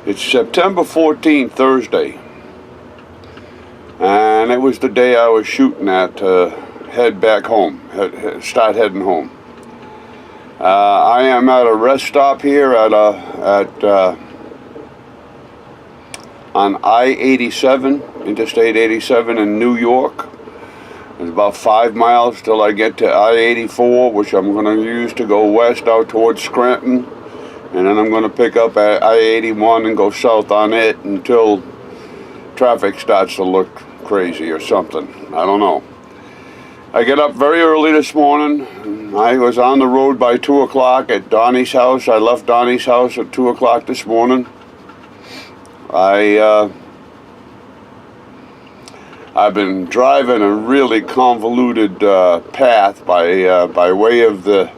It's September 14th, Thursday, and it was the day I was shooting at to head back home, start heading home. I am at a rest stop here on I-87, Interstate 87 in New York. It's about 5 miles till I get to I-84, which I'm going to use to go west out towards Scranton. And then I'm going to pick up at I-81 and go south on it until traffic starts to look crazy or something. I don't know. I get up very early this morning. I was on the road by 2 o'clock at Donnie's house. I left Donnie's house at 2 o'clock this morning. I've been driving a really convoluted path by way of the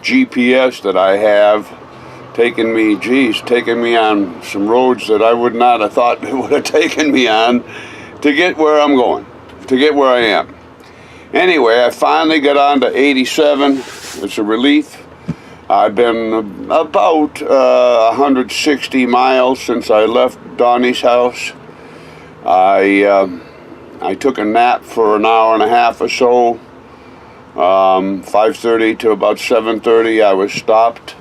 GPS that I have, taking me on some roads that I would not have thought it would have taken me on to get where I'm going, to get where I am. Anyway, I finally got on to 87. It's a relief. I've been about 160 miles since I left Donnie's house. I took a nap for an hour and a half or so. 5:30 to about 7:30 I was stopped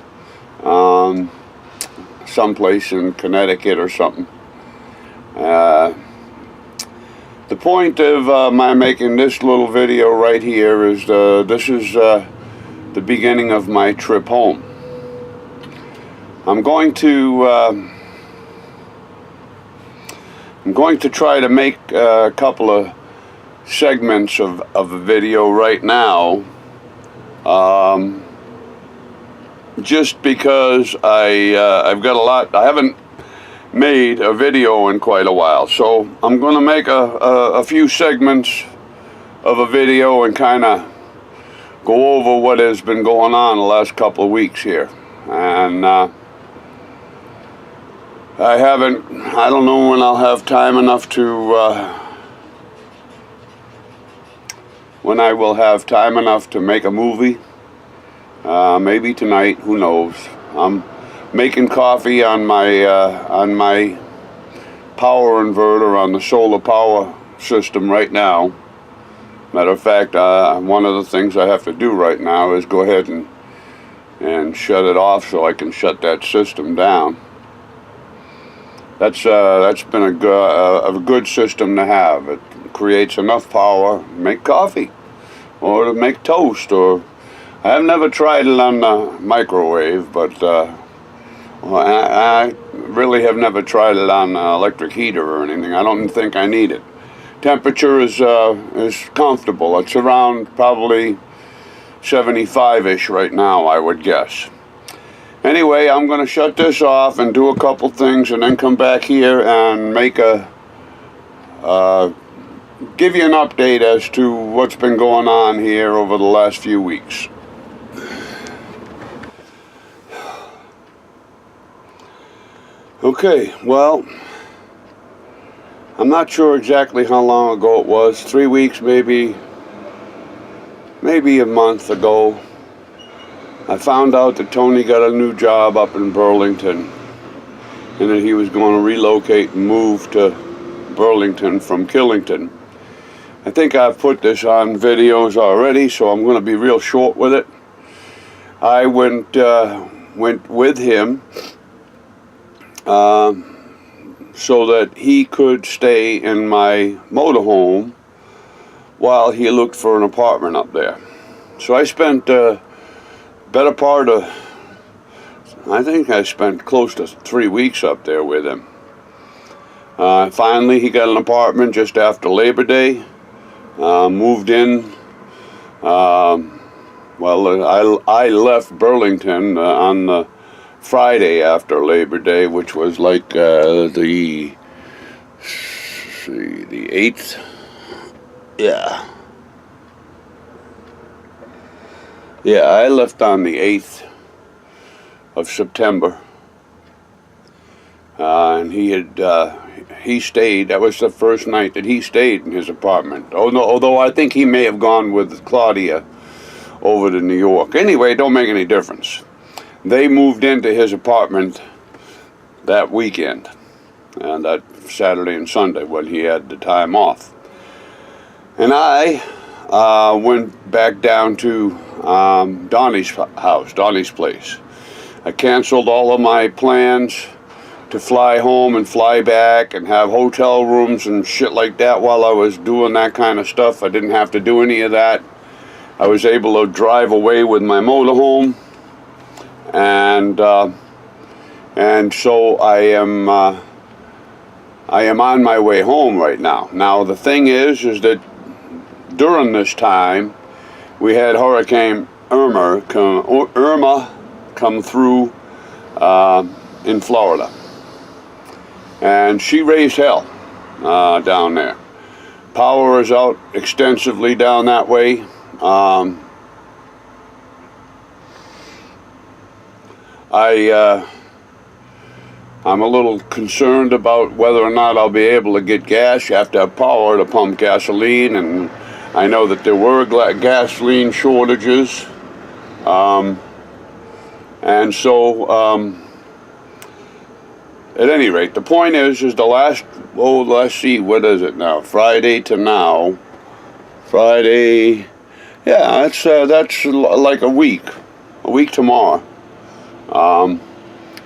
someplace in Connecticut or something. The point of my making this little video right here is this is the beginning of my trip home. I'm going to try to make a couple of segments of a video right now, just because I've got a lot. I haven't made a video in quite a while, so I'm going to make a few segments of a video and kind of go over what has been going on the last couple of weeks here. And I don't know when I'll have time enough to when I will have time enough to make a movie. Maybe tonight, who knows. I'm making coffee on my power inverter on the solar power system right now. Matter of fact, one of the things I have to do right now is go ahead and shut it off so I can shut that system down. That's been a good system to have. It creates enough power to make coffee or to make toast. Or I've never tried it on the microwave, but I really have never tried it on an electric heater or anything. I don't think I need it. Temperature is comfortable. It's around probably 75-ish right now, I would guess. Anyway, I'm going to shut this off and do a couple things and then come back here and make give you an update as to what's been going on here over the last few weeks. Okay, well, I'm not sure exactly how long ago it was, 3 weeks maybe a month ago. I found out that Tony got a new job up in Burlington and that he was going to relocate and move to Burlington from Killington. I think I've put this on videos already, so I'm going to be real short with it. I went with him so that he could stay in my motorhome while he looked for an apartment up there. So I spent better part of, I think I spent close to 3 weeks up there with him. Finally, he got an apartment just after Labor Day. Moved in. Well, I left Burlington on the Friday after Labor Day, which was like the 8th. Yeah. Yeah, I left on the 8th of September. And he stayed. That was the first night that he stayed in his apartment. Although I think he may have gone with Claudia over to New York. Anyway, it don't make any difference. They moved into his apartment that weekend, and that Saturday and Sunday when he had the time off. And I went back down to Donnie's house, Donnie's place. I canceled all of my plans to fly home and fly back and have hotel rooms and shit like that while I was doing that kind of stuff. I didn't have to do any of that. I was able to drive away with my motorhome, and so I am on my way home right now. Now the thing is that during this time we had Hurricane Irma come through in Florida. And she raised hell down there. Power is out extensively down that way. I'm a little concerned about whether or not I'll be able to get gas. You have to have power to pump gasoline, and I know that there were gasoline shortages. And so, at any rate, the point is the last, let's see, what is it now? Friday to now. Friday, yeah, that's like a week tomorrow.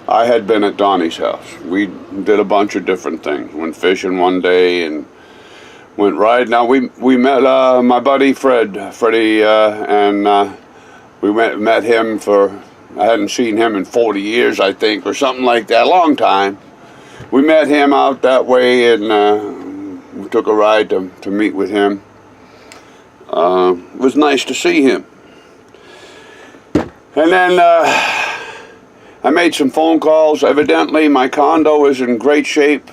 I had been at Donnie's house. We did a bunch of different things. Went fishing one day and went riding. Now we met my buddy Freddie, and we met him I hadn't seen him in 40 years, I think, or something like that, a long time. We met him out that way, and we took a ride to meet with him. It was nice to see him. And then I made some phone calls. Evidently, my condo is in great shape.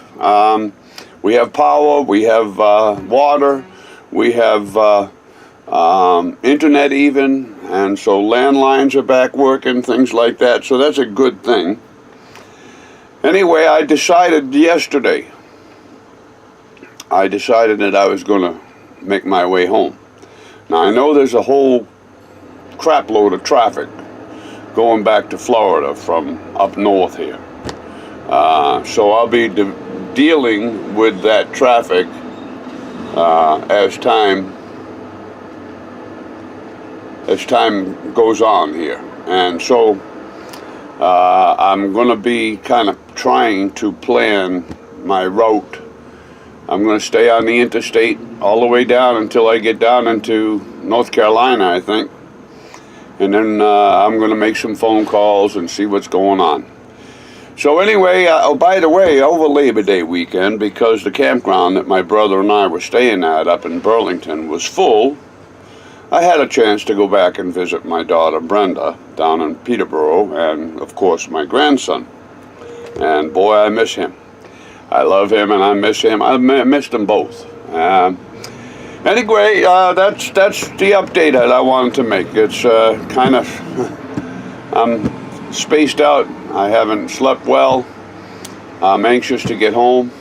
We have power, we have water, we have internet even, and so landlines are back working, things like that, so that's a good thing. Anyway, I decided yesterday, that I was going to make my way home. Now, I know there's a whole crap load of traffic going back to Florida from up north here. So I'll be dealing with that traffic as time goes on here. And so I'm going to be kind of trying to plan my route. I'm going to stay on the interstate all the way down until I get down into North Carolina, I think. And then I'm going to make some phone calls and see what's going on. So anyway, by the way, over Labor Day weekend, because the campground that my brother and I were staying at up in Burlington was full, I had a chance to go back and visit my daughter Brenda down in Peterborough, and of course my grandson. And boy, I miss him. I love him and I miss him. I missed them both. Anyway, that's the update that I wanted to make. It's kind of, I'm spaced out. I haven't slept well. I'm anxious to get home.